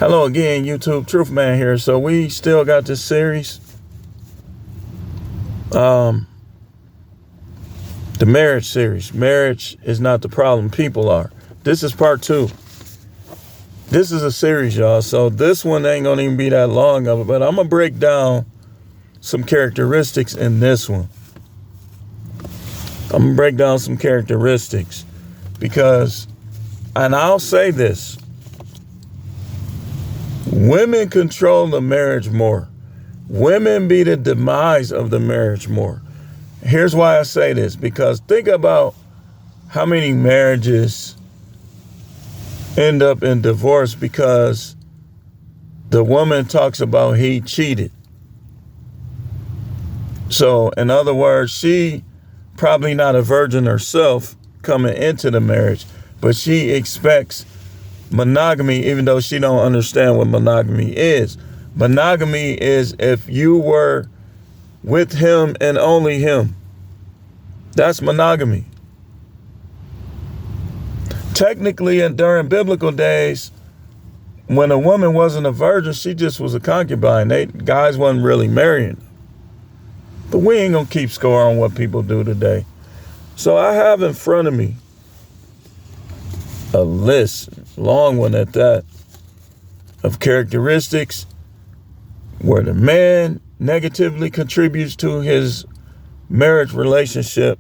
Hello again, YouTube. Truth Man here. So we still got this series. The marriage series. Marriage is not the problem. People are. This is part 2. This is a series, y'all. So this one ain't going to even be that long of it. But I'm going to break down some characteristics in this one. I'm going to break down some characteristics. Because, and I'll say this. Women control the marriage more. Women be the demise of the marriage more. Here's why I say this. Because think about how many marriages end up in divorce because the woman talks about he cheated. So, in other words, she probably not a virgin herself coming into the marriage, but she expects monogamy, even though she don't understand what monogamy is. Monogamy is if you were with him and only him. That's monogamy. Technically, and during biblical days, when a woman wasn't a virgin, she just was a concubine. Guys wasn't really marrying. But we ain't gonna keep score on what people do today. So I have in front of me a list, long one at that, of characteristics where the man negatively contributes to his marriage relationship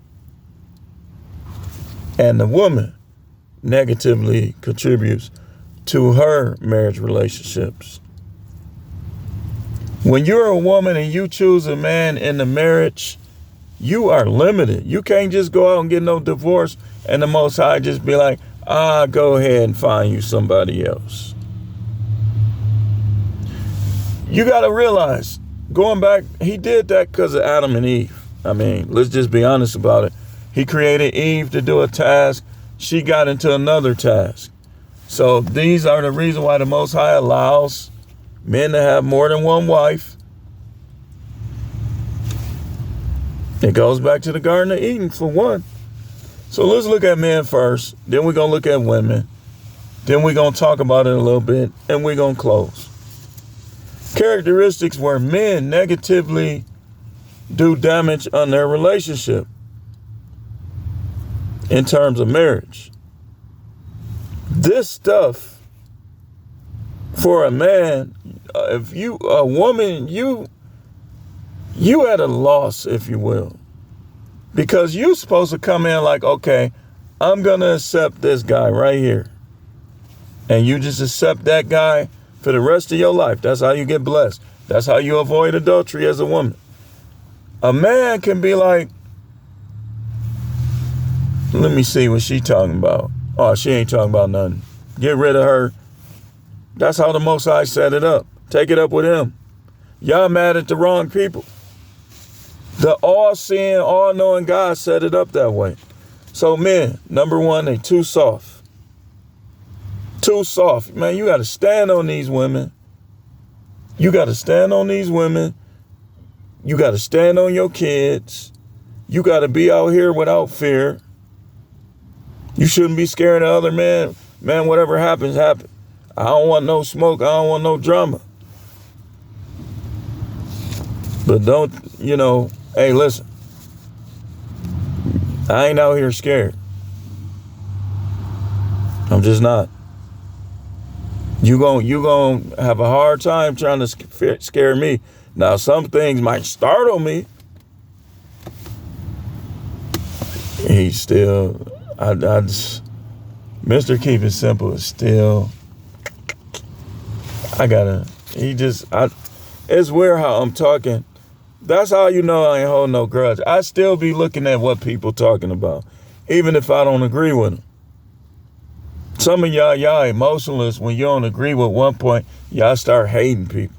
and the woman negatively contributes to her marriage relationships. When you're a woman and you choose a man in the marriage, you are limited. You can't just go out and get no divorce and the Most High just be like, go ahead and find you somebody else. You got to realize, going back, he did that because of Adam and Eve. I mean, let's just be honest about it. He created Eve to do a task. She got into another task. So these are the reason why the Most High allows men to have more than one wife. It goes back to the Garden of Eden for one. So let's look at men first. Then we're going to look at women. Then we're going to talk about it a little bit. And we're going to close. Characteristics where men negatively do damage on their relationship in terms of marriage. This stuff for a man, if you, a woman, you at a loss, if you will. Because you're supposed to come in like, okay, I'm going to accept this guy right here. And you just accept that guy for the rest of your life. That's how you get blessed. That's how you avoid adultery as a woman. A man can be like, let me see what she talking about. Oh, she ain't talking about nothing. Get rid of her. That's how the Most High set it up. Take it up with him. Y'all mad at the wrong people. The all-seeing, all-knowing God set it up that way. So men, number one, they too soft. Too soft. Man, you got to stand on these women. You got to stand on these women. You got to stand on your kids. You got to be out here without fear. You shouldn't be scared of other men. Man, whatever happens, happens. I don't want no smoke. I don't want no drama. But don't, hey, listen. I ain't out here scared. I'm just not. You gon' have a hard time trying to scare me. Now, some things might startle me. He's still, Mr. Keep It Simple is still, it's weird how I'm talking. That's how you know I ain't holding no grudge. I still be looking at what people talking about, even if I don't agree with them. Some of y'all emotionalists, when you don't agree with one point, y'all start hating people.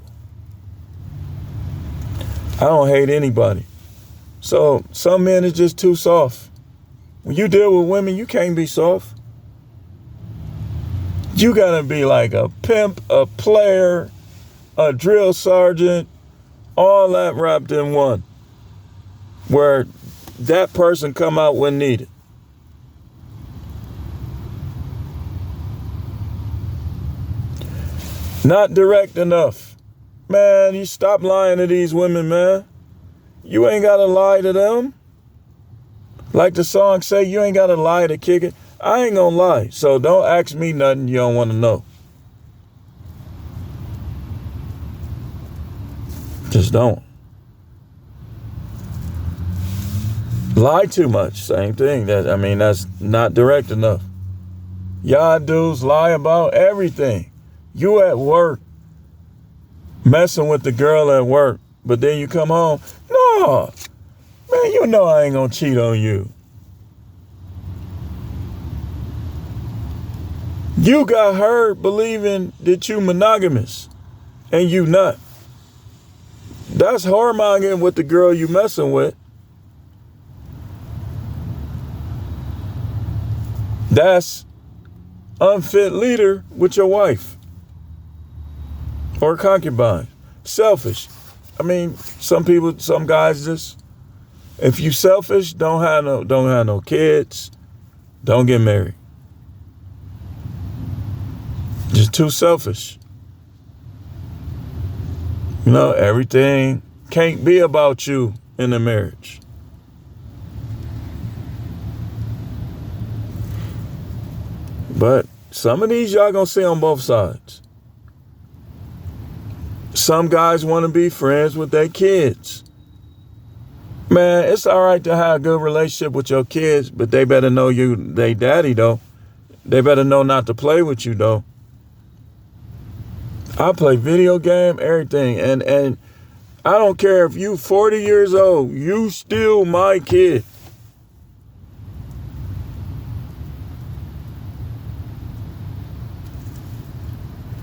I don't hate anybody. So some men is just too soft. When you deal with women, you can't be soft. You gotta be like a pimp, a player, a drill sergeant, all that wrapped in one, where that person come out when needed. Not direct enough. Man, you stop lying to these women, man. You ain't got to lie to them. Like the song say, you ain't got to lie to kick it. I ain't gonna lie. So don't ask me nothing you don't want to know. Just don't. Lie too much. Same thing. That's not direct enough. Y'all dudes lie about everything. You at work messing with the girl at work, but then you come home. No, man, you know I ain't gonna cheat on you. You got her believing that you monogamous and you not. That's whoremongering with the girl you messing with. That's unfit leader with your wife or concubine. Selfish. Some guys just, if you selfish, don't have no kids, don't get married. Just too selfish. Everything can't be about you in a marriage. But some of these y'all gonna see on both sides. Some guys want to be friends with their kids. Man, it's all right to have a good relationship with your kids, but they better know you, they daddy though. They better know not to play with you though. I play video game, everything, and I don't care if you 40 years old, you still my kid.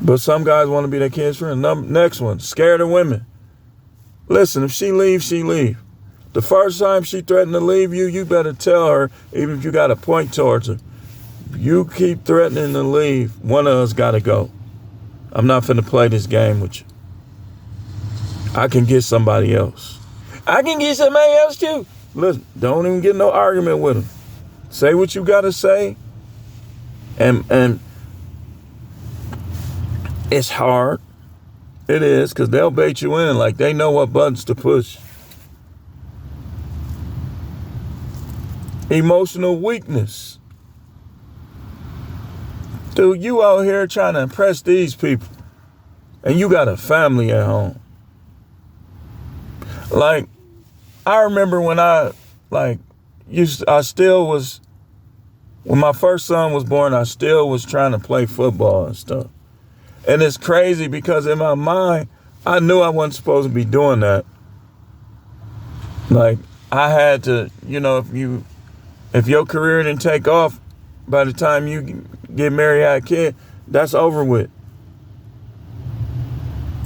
But some guys want to be their kid's friend. Next one, scared of women. Listen, if she leaves, she leave. The first time she threatened to leave you, you better tell her, even if you got to point towards her. You keep threatening to leave, one of us got to go. I'm not finna play this game with you. I can get somebody else. I can get somebody else too. Listen, don't even get no argument with them. Say what you got to say. And it's hard. It is, because they'll bait you in like they know what buttons to push. Emotional weakness. Dude, you out here trying to impress these people, and you got a family at home. Like, I remember when when my first son was born, I still was trying to play football and stuff. And it's crazy because in my mind, I knew I wasn't supposed to be doing that. Like, I had to, if your career didn't take off by the time you get married, have a kid, that's over with.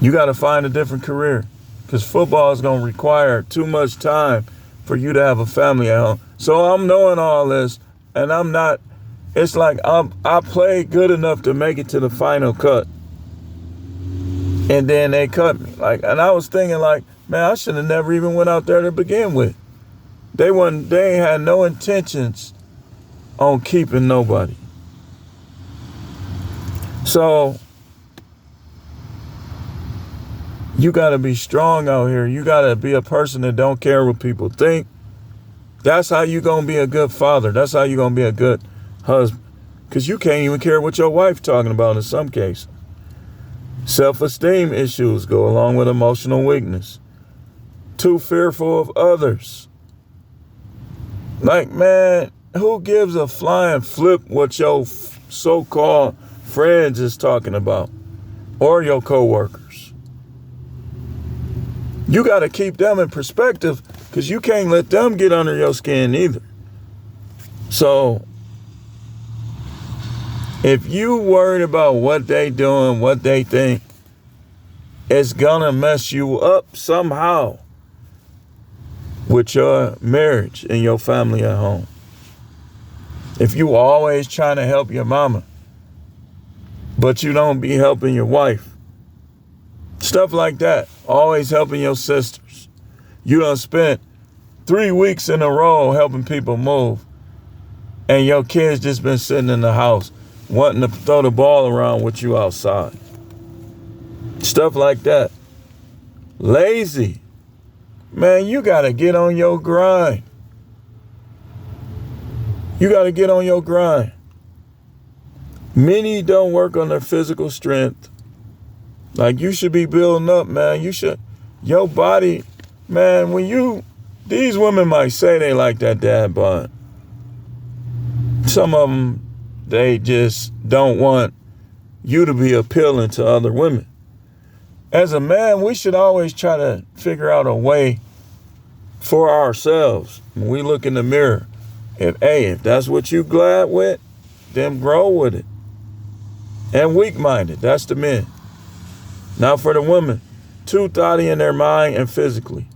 You got to find a different career, because football is going to require too much time for you to have a family at home. So I'm knowing all this, and I'm not, it's like I played good enough to make it to the final cut. And then they cut me. And I was thinking man, I should have never even went out there to begin with. They ain't had no intentions on keeping nobody. So you gotta be strong out here. You gotta be a person that don't care what people think. That's how you gonna be a good father. That's how you gonna be a good husband. Because you can't even care what your wife talking about in some cases. Self-esteem issues go along with emotional weakness. Too fearful of others. Man, who gives a flying flip what your so-called friends is talking about, or your coworkers? You got to keep them in perspective, because you can't let them get under your skin either. So if you worried about what they doing, what they think, it's gonna mess you up somehow with your marriage and your family at home. If you always trying to help your mama, but you don't be helping your wife, stuff like that, always helping your sisters. You done spent 3 weeks in a row helping people move, and your kids just been sitting in the house wanting to throw the ball around with you outside. Stuff like that. Lazy. Man, you got to get on your grind. You got to get on your grind. Many don't work on their physical strength. Like, you should be building up, man. Your body, man, these women might say they like that dad bod. Some of them, they just don't want you to be appealing to other women. As a man, we should always try to figure out a way for ourselves. When we look in the mirror, if that's what you glad with, then grow with it. And weak-minded, that's the men. Now for the women, too thoughty in their mind and physically.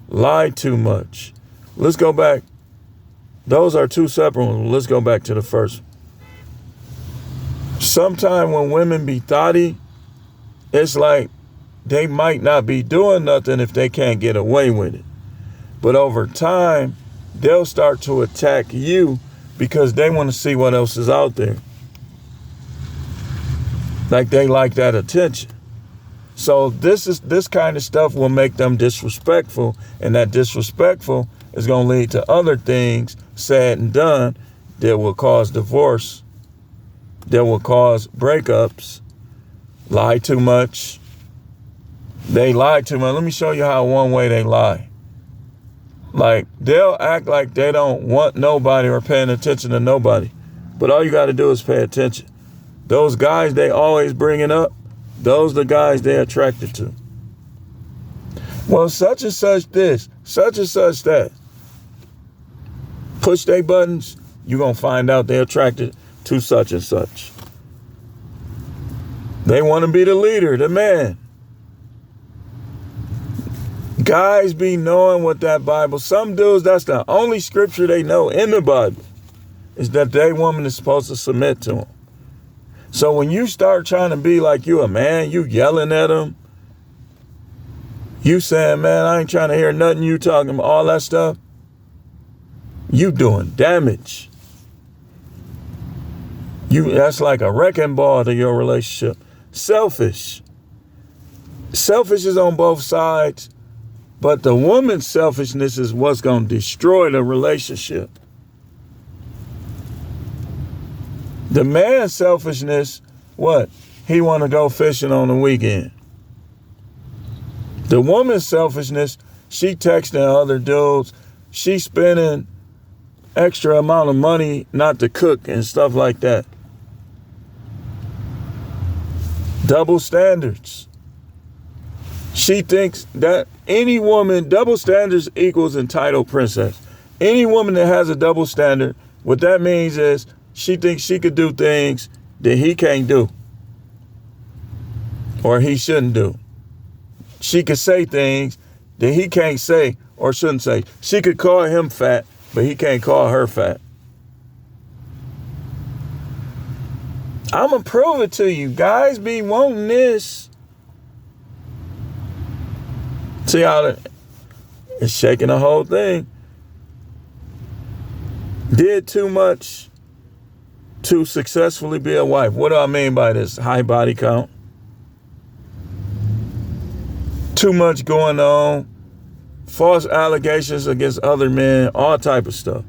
Lie too much. Let's go back. Those are two separate ones. Let's go back to the first. Sometime when women be thoughty, it's like they might not be doing nothing if they can't get away with it. But over time, they'll start to attack you because they want to see what else is out there. Like they like that attention. So this kind of stuff will make them disrespectful, and that disrespectful is going to lead to other things said and done that will cause divorce, that will cause breakups. Lie too much. They lie too much. Let me show you how one way they lie. Like, they'll act like they don't want nobody or paying attention to nobody. But all you got to do is pay attention. Those guys they always bringing up, those the guys they're attracted to. Well, such and such this, such and such that. Push their buttons, you're going to find out they're attracted to such and such. They want to be the leader, the man. Guys be knowing what that Bible, some dudes, that's the only scripture they know in the Bible, is that their woman is supposed to submit to them. So when you start trying to be like you a man, you yelling at them, you saying, man, I ain't trying to hear nothing you talking about, all that stuff, you doing damage. That's like a wrecking ball to your relationship. Selfish. Selfish is on both sides. But the woman's selfishness is what's going to destroy the relationship. The man's selfishness, what? He want to go fishing on the weekend. The woman's selfishness, she texting other dudes. She spending extra amount of money not to cook and stuff like that. Double standards. She thinks that any woman, double standards equals entitled princess. Any woman that has a double standard, what that means is she thinks she could do things that he can't do or he shouldn't do. She could say things that he can't say or shouldn't say. She could call him fat, but he can't call her fat. I'm going to prove it to you. Guys be wanting this. See how it's shaking the whole thing. Did too much to successfully be a wife. What do I mean by this? High body count. Too much going on. False allegations against other men. All type of stuff.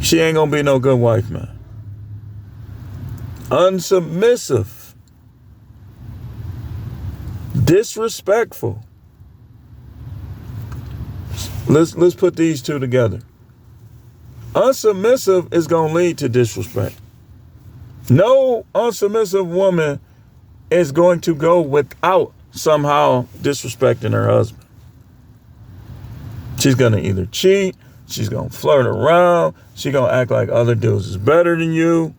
She ain't gonna be no good wife, man. Unsubmissive. Disrespectful. Let's put these two together. Unsubmissive is going to lead to disrespect. No unsubmissive woman is going to go without somehow disrespecting her husband. She's going to either cheat, she's going to flirt around, she's going to act like other dudes is better than you.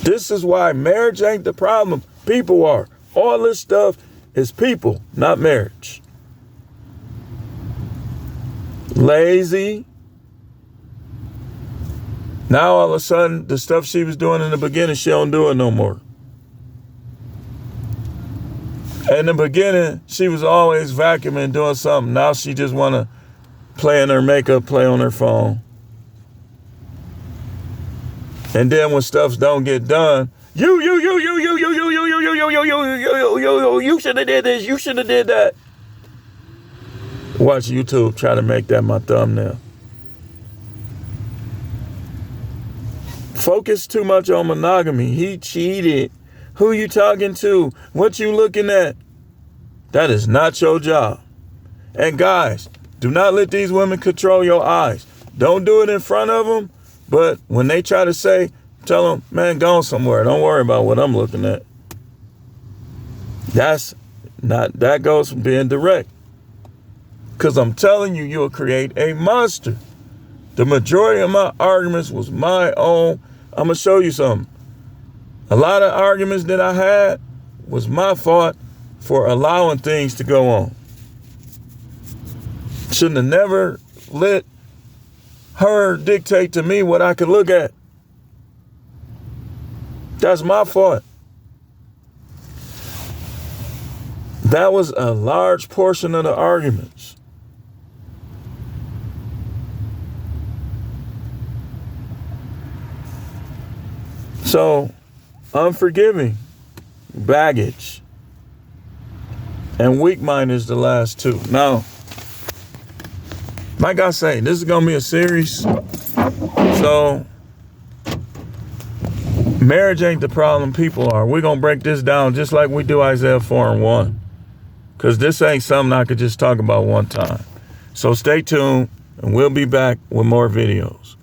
This is why marriage ain't the problem. People are. All this stuff is people, not marriage. Lazy. Now all of a sudden, the stuff she was doing in the beginning, she don't do it no more. In the beginning, she was always vacuuming, doing something. Now she just want to play in her makeup, play on her phone. And then when stuff don't get done, you You should have did this. You should have did that. Watch YouTube try to make that my thumbnail. Focus too much on monogamy. He cheated. Who you talking to? What you looking at? That is not your job. And guys, do not let these women control your eyes. Don't do it in front of them. But when they try to say, tell them, man, go somewhere. Don't worry about what I'm looking at. That goes from being direct. Because I'm telling you, you'll create a monster. The majority of my arguments was my own. I'm going to show you something. A lot of arguments that I had was my fault for allowing things to go on. Shouldn't have never let her dictate to me what I could look at. That's my fault. That was a large portion of the arguments. So, unforgiving, baggage, and weak mind is the last two. Now, like I say, this is going to be a series. So, marriage ain't the problem, people are. We're going to break this down just like we do Isaiah 4:1. Because this ain't something I could just talk about one time. So stay tuned, and we'll be back with more videos.